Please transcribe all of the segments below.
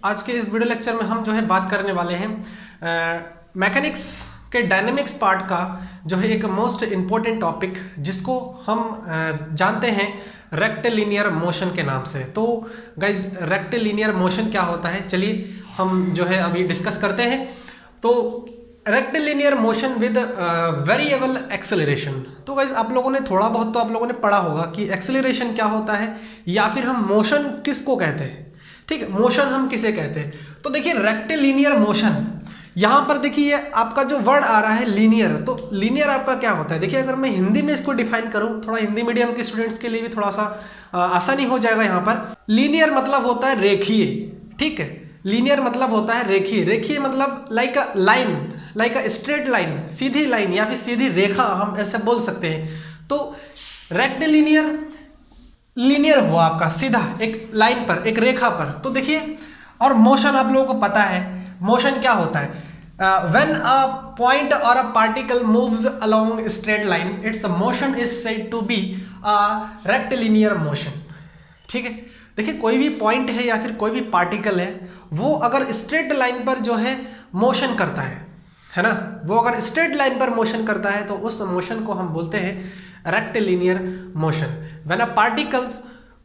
आज के इस वीडियो लेक्चर में हम जो है बात करने वाले हैं मैकेनिक्स के डायनेमिक्स पार्ट का जो है एक मोस्ट इम्पोर्टेंट टॉपिक जिसको हम जानते हैं रेक्टिलिनियर मोशन के नाम से। तो गाइज रेक्टिलिनियर मोशन क्या होता है, चलिए हम जो है अभी डिस्कस करते हैं। तो rectilinear motion with variable acceleration. तो गाइज आप लोगों ने थोड़ा बहुत तो आप लोगों ने पढ़ा होगा कि एक्सेलरेशन क्या होता है या फिर हम मोशन किसको कहते हैं। ठीक है, मोशन हम किसे कहते हैं। तो देखिए रेक्टिलिनियर मोशन, यहाँ पर देखिए आपका जो वर्ड आ रहा है लीनियर, तो लीनियर आपका क्या होता है। देखिए अगर मैं हिंदी में इसको डिफाइन करूँ, थोड़ा हिंदी मीडियम के स्टूडेंट्स के लिए भी थोड़ा सा आसानी हो जाएगा। यहाँ पर लीनियर मतलब होता है रेखीय। ठीक है, लीनियर मतलब होता है रेखीय। रेखीय मतलब like a line, like a straight line, Sidhi line या फिर सीधी रेखा, हम ऐसे बोल सकते हैं। तो रेक्टिलिनियर, लीनियर हुआ आपका सीधा एक लाइन पर, एक रेखा पर। तो देखिए, और मोशन आप लोगों को पता है मोशन क्या होता है। When a point or a particle moves along straight line, its motion is said to be a rectilinear motion. ठीक है, देखिए कोई भी पॉइंट है या फिर कोई भी पार्टिकल है, वो अगर स्ट्रेट लाइन पर जो है मोशन करता है ना, वो अगर स्ट्रेट लाइन पर मोशन करता है तो उस मोशन को हम बोलते हैं rectilinear motion. When a particles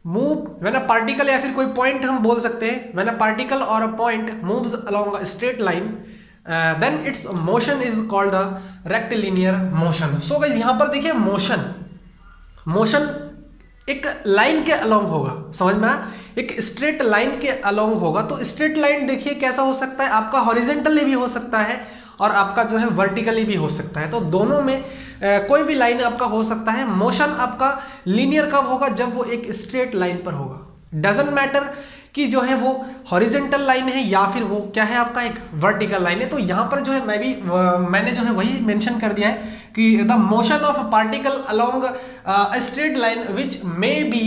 move, when a particle या फिर कोई पॉइंट हम बोल सकते हैं, when a particle or a point moves along a straight line then its motion is called a rectilinear motion. So guys यहाँ पर देखिए मोशन, मोशन एक लाइन के अलोंग होगा, समझ में आया, एक स्ट्रेट लाइन के अलोंग होगा। तो स्ट्रेट लाइन देखिए कैसा हो सकता है, आपका हॉरिजेंटली भी हो सकता है और आपका जो है वर्टिकली भी हो सकता है। तो दोनों में कोई भी लाइन आपका हो सकता है। मोशन आपका लीनियर कब होगा, जब वो एक स्ट्रेट लाइन पर होगा। डजंट मैटर कि जो है वो हॉरिजेंटल लाइन है या फिर वो क्या है आपका एक वर्टिकल लाइन है। तो यहाँ पर जो है मैंने जो है वही मेंशन कर दिया है कि the motion of particle along a straight line which may be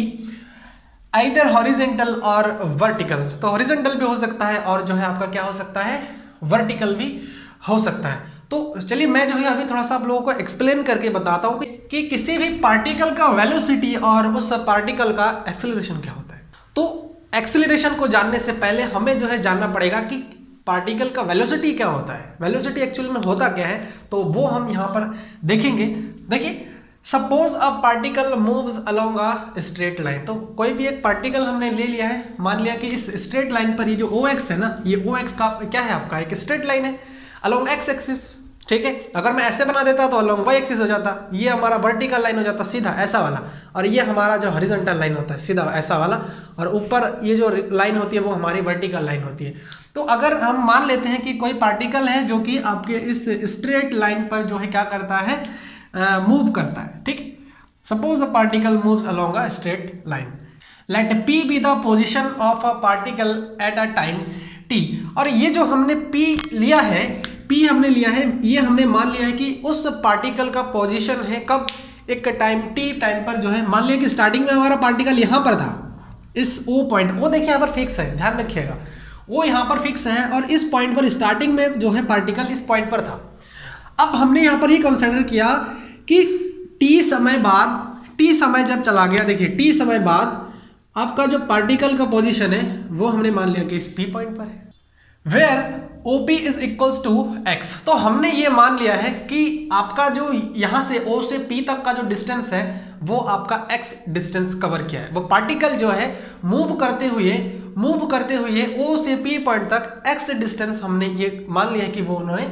either horizontal और वर्टिकल। तो हॉरिजेंटल भी हो सकता है और जो है आपका क्या हो सकता है, वर्टिकल भी हो सकता है। तो चलिए मैं जो है अभी थोड़ा सा आप लोगों को एक्सप्लेन करके बताता हूँ कि किसी भी पार्टिकल का वेलोसिटी और उस पार्टिकल का एक्सेलरेशन क्या होता है। तो एक्सेलरेशन को जानने से पहले हमें जो है जानना पड़ेगा कि पार्टिकल का वेलोसिटी क्या होता है। वेलोसिटी एक्चुअल में होता क्या है, तो वो हम यहाँ पर देखेंगे। देखिए suppose a particle moves along a straight line. तो कोई भी एक पार्टिकल हमने ले लिया है, मान लिया कि इस स्ट्रेट लाइन पर ये जो OX है ना, ये OX का क्या है आपका एक स्ट्रेट लाइन है अलोंग X एक्सिस। ठीक है, अगर मैं ऐसे बना देता तो अलोंग Y एक्सिस हो जाता, ये हमारा वर्टिकल लाइन हो जाता सीधा ऐसा वाला, और ये हमारा जो हॉरिजॉन्टल लाइन होता है सीधा ऐसा वाला, और ऊपर ये जो लाइन होती है वो हमारी वर्टिकल लाइन होती है। तो अगर हम मान लेते हैं कि कोई पार्टिकल है जो कि आपके इस स्ट्रेट लाइन पर जो है क्या करता है, मूव करता है। ठीक, suppose a particle moves along a straight line, let P be the position of a particle at a time T। और ये जो हमने P लिया है, P हमने लिया है, ये हमने मान लिया है कि उस पार्टिकल का पोजीशन है कब, एक टाइम T टाइम पर जो है। मान लिया कि स्टार्टिंग में हमारा पार्टिकल यहाँ पर था, इस O पॉइंट, वो देखिए यहाँ पर फिक्स है, ध्यान रखिएगा, वो यहाँ पर फिक्स है और इस पॉइंट पर स्टार्टिंग में जो है पार्टिकल इस पॉइंट पर था। अब हमने यहाँ पर ये कंसिडर किया कि T समय बाद, T समय जब चला गया, देखिए T समय बाद आपका जो पार्टिकल का पोजीशन है वो हमने मान लिया कि इस P पॉइंट पर है, where OP is equals to X। तो हमने ये मान लिया है कि आपका जो यहाँ से O से P तक का जो डिस्टेंस है वो आपका X डिस्टेंस कवर किया है। वो पार्टिकल जो है मूव करते हुए O से P पॉइंट तक X डिस्टेंस हमने ये मान लिया है कि वो उन्होंने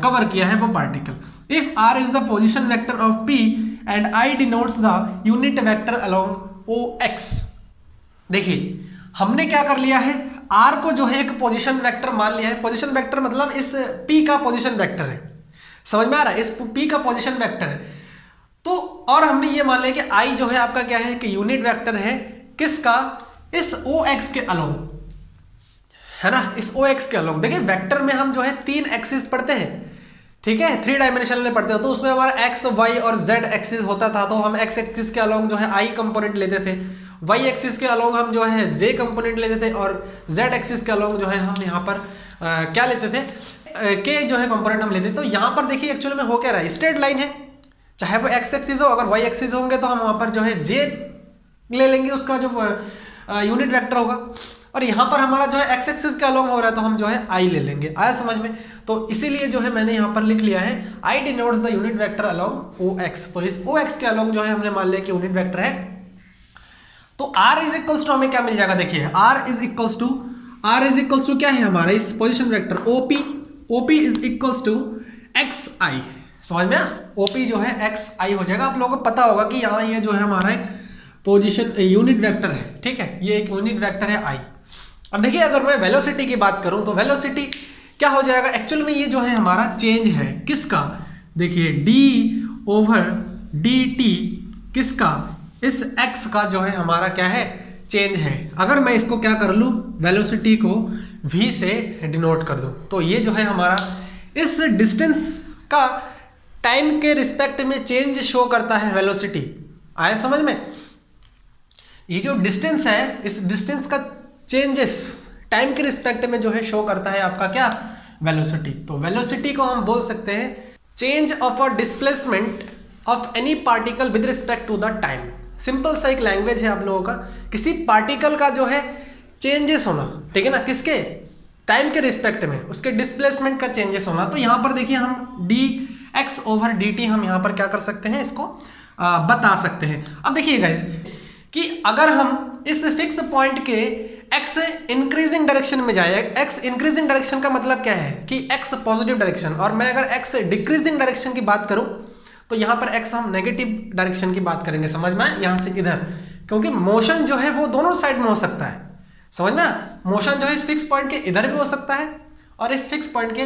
कवर किया है वो particle. If R is the position vector of P and I denotes the unit vector along OX। देखिए हमने क्या कर लिया है, R को जो है एक पोजीशन वेक्टर मान लिया है। पोजीशन वेक्टर मतलब इस P का पोजीशन वेक्टर है, समझ में आ रहा है, इस P का पोजीशन वेक्टर है। तो और हमने ये मान लिया कि I जो है आपका क्या है कि यूनिट वेक्टर है किसका, इस OX के अलोंग, है ना, इस OX के अलोंग। देखिए वेक्टर में हम जो है 3 एक्सिस पढ़ते हैं, ठीक है, 3 डायमेंशनल में पढ़ते हैं। तो उसमें हमारा X, Y और Z एक्सिस होता था, तो हम X एक्सिस के अलोंग जो है I कंपोनेंट लेते थे, Y एक्सिस के अलोंग हम जो है J कंपोनेंट लेते थे, और Z एक्सिस के अलोंग जो है हम यहाँ पर क्या लेते थे, K जो है कंपोनेंट हम लेते थे। तो यहाँ पर देखिए एक्चुअल में हो क्या रहा है, स्ट्रेट लाइन है, चाहे वो X एक्सिस हो, अगर Y एक्सिस होंगे तो हम वहाँ पर जो है J ले लेंगे, उसका जो यूनिट वेक्टर होगा। और यहाँ पर हमारा जो है एक्स एक्सिस के अलोंग हो रहा है तो हम जो है आई ले लेंगे। आया समझ में? तो इसीलिए जो है मैंने यहाँ पर लिख लिया है I denotes the unit vector along O X. तो इस ओ एक्स के अलोंग जो है हमने मान लिया कि यूनिट वेक्टर है। तो r इज इक्वल्स टू हमें क्या मिल जाएगा, देखिए r इज इक्वल्स टू क्या है हमारा इस position vector OP is equals to xi। समझ में? OP जो है xi हो जाएगा। आप लोगों को पता होगा कि यहाँ ये जो है हमारा एक पोजीशन यूनिट वेक्टर है, ठीक है, ये एक यूनिट वेक्टर है i। अब देखिए अगर मैं वेलोसिटी की बात करूं तो वेलोसिटी क्या हो जाएगा, एक्चुअल में ये जो है हमारा चेंज है किसका, देखिए d/dt किसका, इस x का जो है हमारा क्या है चेंज है। अगर मैं इसको क्या कर लूँ, वेलोसिटी को v से डिनोट कर दूं तो ये जो है हमारा इस डिस्टेंस का टाइम के रिस्पेक्ट में चेंज शो करता है वेलोसिटी। आया समझ में? ये जो डिस्टेंस है इस डिस्टेंस का चेंजेस टाइम के रिस्पेक्ट में जो है शो करता है आपका क्या, वेलोसिटी। तो वेलोसिटी को हम बोल सकते हैं change of a displacement of any particle with respect to the time. Simple सा एक लैंग्वेज है आप लोगों का, किसी पार्टिकल का जो है चेंजेस होना, ठीक है ना, किसके, टाइम के रिस्पेक्ट में उसके डिस्प्लेसमेंट का चेंजेस होना। तो यहाँ पर देखिए हम dx/dt हम यहाँ पर क्या कर सकते हैं, इसको बता सकते हैं। अब देखिए गाइस कि अगर हम इस फिक्स पॉइंट के x इंक्रीजिंग डायरेक्शन में जाए, x इंक्रीजिंग डायरेक्शन का मतलब क्या है कि x पॉजिटिव डायरेक्शन, और मैं अगर x डिक्रीजिंग डायरेक्शन की बात करूं तो यहाँ पर x हम नेगेटिव डायरेक्शन की बात करेंगे। समझ में? यहाँ से इधर, क्योंकि मोशन जो है वो दोनों साइड में हो सकता है। समझ में? मोशन जो है इस फिक्स पॉइंट के इधर भी हो सकता है और इस फिक्स पॉइंट के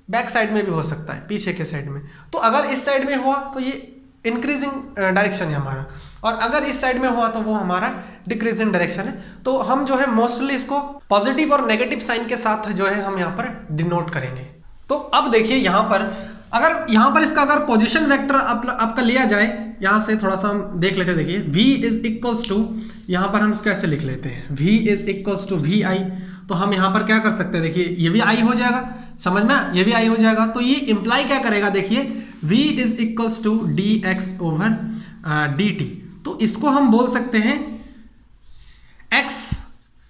बैक साइड में भी हो सकता है, पीछे के साइड में। तो अगर इस साइड में हुआ तो ये इंक्रीजिंग डायरेक्शन है हमारा, और अगर इस साइड में हुआ तो वो हमारा डिक्रीजिंग डायरेक्शन है। तो हम जो है मोस्टली इसको पॉजिटिव और नेगेटिव साइन के साथ जो है हम यहाँ पर डिनोट करेंगे। तो अब देखिए यहाँ पर अगर यहाँ पर इसका अगर पोजीशन वेक्टर आपका लिया जाए, यहाँ से थोड़ा सा हम देख लेते हैं। देखिए v इज इक्वल्स टू, यहाँ पर हम इसको ऐसे लिख लेते हैं v is equals to vi। तो हम यहाँ पर क्या कर सकते हैं, देखिए ये भी i हो जाएगा, समझ में, ये भी i हो जाएगा। तो ये इंप्लाई क्या करेगा, देखिए v is equals to dx/dt। तो इसको हम बोल सकते हैं x,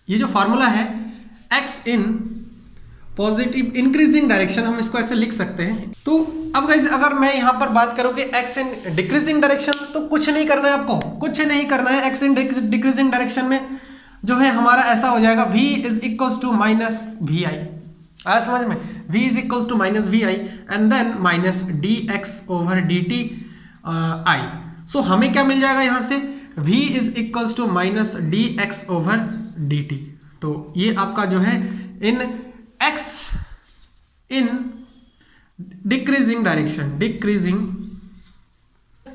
ये जो फॉर्मूला है x in positive increasing direction, हम इसको ऐसे लिख सकते हैं। तो अब गाइस अगर मैं यहाँ पर बात करूँ कि x इन डिक्रीजिंग डायरेक्शन, तो कुछ नहीं करना है आपको, कुछ नहीं करना है। x इन डिक्रीजिंग डायरेक्शन में जो है हमारा ऐसा हो जाएगा v is equals to minus vi। आया समझ में? v is equals to minus vi and then minus dx/dt i। So हमें क्या मिल जाएगा यहाँ से, v is equals to minus dx/dt। तो ये आपका जो है in x in decreasing direction, decreasing,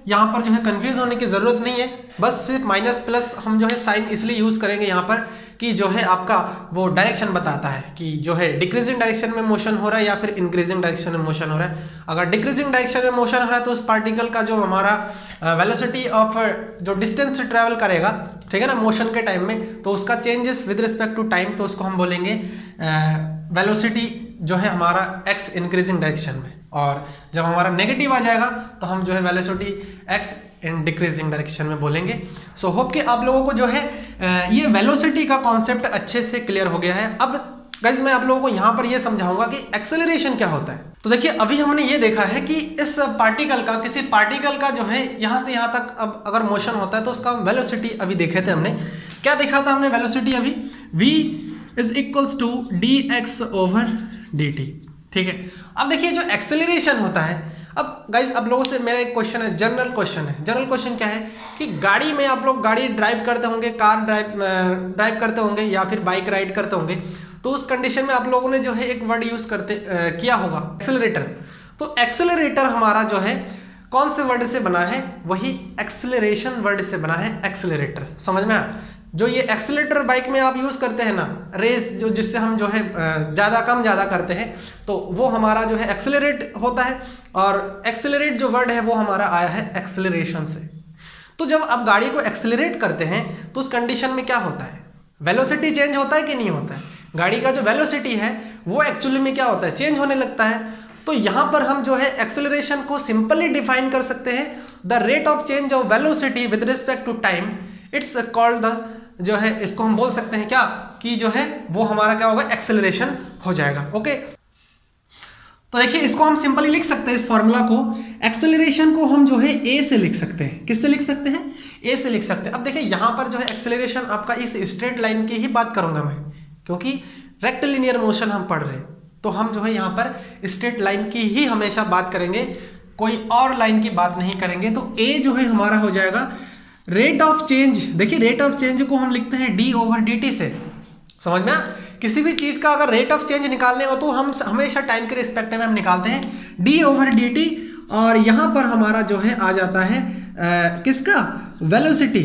यहाँ पर जो है कंफ्यूज होने की जरूरत नहीं है, बस सिर्फ माइनस प्लस हम जो है साइन इसलिए यूज करेंगे यहाँ पर कि जो है आपका वो डायरेक्शन बताता है कि जो है डिक्रीजिंग डायरेक्शन में मोशन हो रहा है या फिर इंक्रीजिंग डायरेक्शन में मोशन हो रहा है। अगर डिक्रीजिंग डायरेक्शन में मोशन हो रहा है तो उस पार्टिकल का जो हमारा वेलोसिटी ऑफ जो डिस्टेंस ट्रेवल करेगा, ठीक है ना, मोशन के टाइम में, तो उसका changes with respect to time, तो उसको हम बोलेंगे वेलोसिटी जो है हमारा x इंक्रीजिंग डायरेक्शन में। और जब हमारा नेगेटिव आ जाएगा तो हम जो है velocity x in decreasing direction में बोलेंगे। सो होप कि आप लोगों को जो है ये वेलोसिटी का कॉन्सेप्ट अच्छे से क्लियर हो गया है। अब गाइस मैं आप लोगों को यहाँ पर ये समझाऊंगा कि एक्सेलरेशन क्या होता है। तो देखिए अभी हमने ये देखा है कि इस पार्टिकल का, किसी पार्टिकल का जो है यहाँ से यहाँ तक अब अगर मोशन होता है तो उसका वेलोसिटी अभी देखे थे हमने, क्या देखा था हमने वेलोसिटी अभी, v is equals to dx/dt, ठीक है। अब देखिए जो एक्सेलरेशन होता है, अब गाइज आप लोगों से मेरा एक क्वेश्चन है, जनरल क्वेश्चन है। जनरल क्वेश्चन क्या है कि गाड़ी में आप लोग गाड़ी ड्राइव करते होंगे, कार ड्राइव करते होंगे या फिर बाइक राइड करते होंगे, तो उस कंडीशन में आप लोगों ने जो है एक वर्ड यूज किया होगा, एक्सेलरेटर। तो एक्सेलरेटर हमारा जो है कौन से वर्ड से बना है, वही एक्सेलरेशन वर्ड से बना है, एक्सेलरेटर। समझ में आया? जो ये एक्सेलरेटर बाइक में आप यूज करते हैं ना, रेस जो जिससे हम जो है ज़्यादा कम ज़्यादा करते हैं, तो वो हमारा जो है एक्सेलरेट होता है। और एक्सेलरेट जो वर्ड है वो हमारा आया है एक्सेलरेशन से। तो जब आप गाड़ी को एक्सेलरेट करते हैं तो उस कंडीशन में क्या होता है, वेलोसिटी चेंज होता है कि नहीं होता है? गाड़ी का जो वेलोसिटी है वो एक्चुअली में क्या होता है, चेंज होने लगता है। तो यहाँ पर हम जो है एक्सेलरेशन को सिंपली डिफाइन कर सकते हैं, the rate of change of velocity with respect to time, it's called the जो है इसको हम बोल सकते हैं क्या कि जो है वो हमारा क्या होगा, एक्सेलरेशन हो जाएगा। ओके, तो देखिए इसको हम सिंपली लिख सकते हैं, इस फॉर्मूला को, एक्सेलरेशन को हम जो है ए से लिख सकते हैं। किससे लिख सकते हैं? ए से लिख सकते हैं। अब देखिए यहाँ पर जो है एक्सेलरेशन आपका इस स्ट्रेट लाइन की ही बात करूंगा मैं, क्योंकि रेक्टिलिनियर मोशन हम पढ़ रहे हैं, तो हम जो है यहाँ पर स्ट्रेट लाइन की ही हमेशा बात करेंगे, कोई और लाइन की बात नहीं करेंगे। तो ए जो है हमारा हो जाएगा रेट ऑफ चेंज। देखिए रेट ऑफ चेंज को हम लिखते हैं d/dt से। समझ में? किसी भी चीज का अगर रेट ऑफ चेंज निकालने हो तो हम हमेशा टाइम के रिस्पेक्ट में हम निकालते हैं d/dt, और यहां पर हमारा जो है आ जाता है किसका, वेलोसिटी,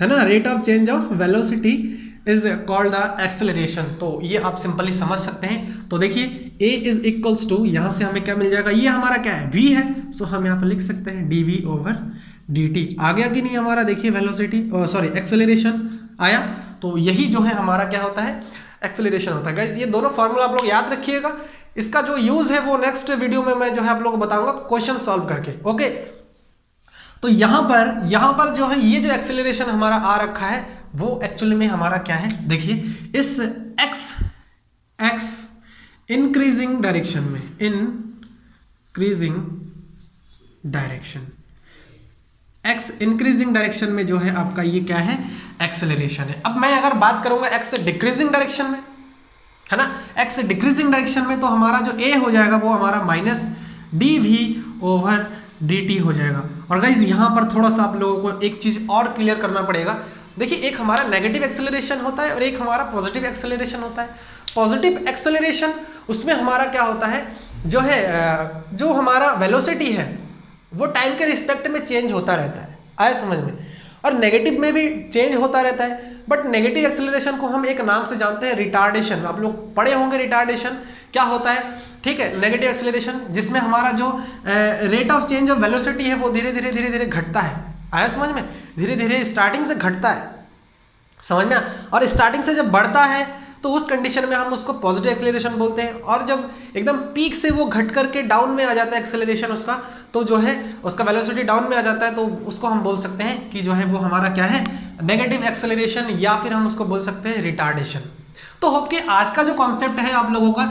है ना। Rate of change of velocity is called the acceleration. तो ये आप सिंपली समझ सकते हैं। तो देखिए a इज इक्वल्स टू, यहां से हमें क्या मिल जाएगा, ये हमारा क्या है, v है, सो हम यहाँ पर लिख सकते हैं dv/dt। आ गया कि नहीं हमारा, देखिए वेलोसिटी, सॉरी एक्सेलरेशन आया। तो यही जो है हमारा क्या होता है, एक्सेलरेशन होता है। गाइस ये दोनों फार्मूला आप लोग याद रखिएगा। इसका जो यूज है वो नेक्स्ट वीडियो में मैं जो है आप लोगों को बताऊंगा क्वेश्चन सॉल्व करके। ओके, तो यहां पर जो है ये जो एक्सेलरेशन हमारा आ रखा है वो एक्चुअली में हमारा क्या है, देखिए इस x इंक्रीजिंग डायरेक्शन में, increasing direction, x increasing direction में जो है आपका ये क्या है, एक्सेलरेशन है। अब मैं अगर बात करूंगा x डिक्रीजिंग डायरेक्शन में, है ना, x डिक्रीजिंग डायरेक्शन में, तो हमारा जो a हो जाएगा वो हमारा -dv/dt हो जाएगा। और गाइज यहाँ पर थोड़ा सा आप लोगों को एक चीज और क्लियर करना पड़ेगा। देखिए एक हमारा नेगेटिव एक्सेलरेशन होता है और एक हमारा पॉजिटिव एक्सेलरेशन होता है। पॉजिटिव एक्सेलरेशन उसमें हमारा क्या होता है, जो है जो हमारा वेलोसिटी है वो टाइम के रिस्पेक्ट में चेंज होता रहता है, आया समझ में। और नेगेटिव में भी चेंज होता रहता है, बट नेगेटिव एक्सेलरेशन को हम एक नाम से जानते हैं, रिटार्डेशन। आप लोग पढ़े होंगे रिटार्डेशन क्या होता है, ठीक है। नेगेटिव एक्सेलरेशन जिसमें हमारा जो rate of change of velocity है वो धीरे धीरे घटता है, आया समझ में, धीरे धीरे स्टार्टिंग से घटता है, समझ में। और स्टार्टिंग से जब बढ़ता है तो उस कंडीशन में हम उसको पॉजिटिव एक्सेलरेशन बोलते हैं। और जब एकदम पीक से वो घट करके डाउन में आ जाता है एक्सेलरेशन उसका, तो जो है उसका वेलोसिटी डाउन में आ जाता है, तो उसको हम बोल सकते हैं कि जो है वो हमारा क्या है, नेगेटिव एक्सेलरेशन, या फिर हम उसको बोल सकते हैं रिटार्डेशन। तो होप कि आज का जो कॉन्सेप्ट है आप लोगों का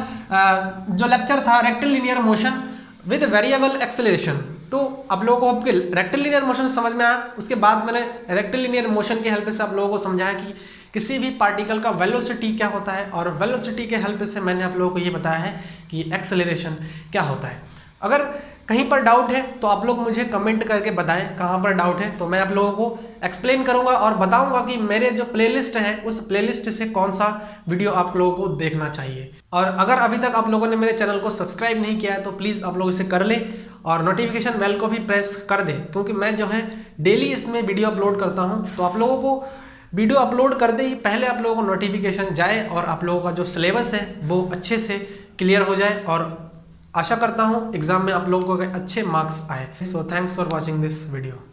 जो लेक्चर था rectilinear motion with variable acceleration, तो आप लोगों को होप कि रेक्टिलिनियर मोशन समझ में आया। उसके बाद मैंने रेक्टिलिनियर मोशन की हेल्प से आप लोगों को समझाया कि किसी भी पार्टिकल का वेलोसिटी क्या होता है, और वेलोसिटी के हेल्प से मैंने आप लोगों को ये बताया है कि एक्सेलरेशन क्या होता है। अगर कहीं पर डाउट है तो आप लोग मुझे कमेंट करके बताएं कहाँ पर डाउट है, तो मैं आप लोगों को एक्सप्लेन करूंगा और बताऊंगा कि मेरे जो प्लेलिस्ट है उस प्लेलिस्ट से कौन सा वीडियो आप लोगों को देखना चाहिए। और अगर अभी तक आप लोगों ने मेरे चैनल को सब्सक्राइब नहीं किया है तो प्लीज़ आप लोग इसे कर लें और नोटिफिकेशन बेल को भी प्रेस कर दें, क्योंकि मैं जो है डेली इसमें वीडियो अपलोड करता हूँ। तो आप लोगों को वीडियो अपलोड करते ही पहले आप लोगों को नोटिफिकेशन जाए और आप लोगों का जो सिलेबस है वो अच्छे से क्लियर हो जाए, और आशा करता हूँ एग्जाम में आप लोगों को अच्छे मार्क्स आए। So thanks for watching this video.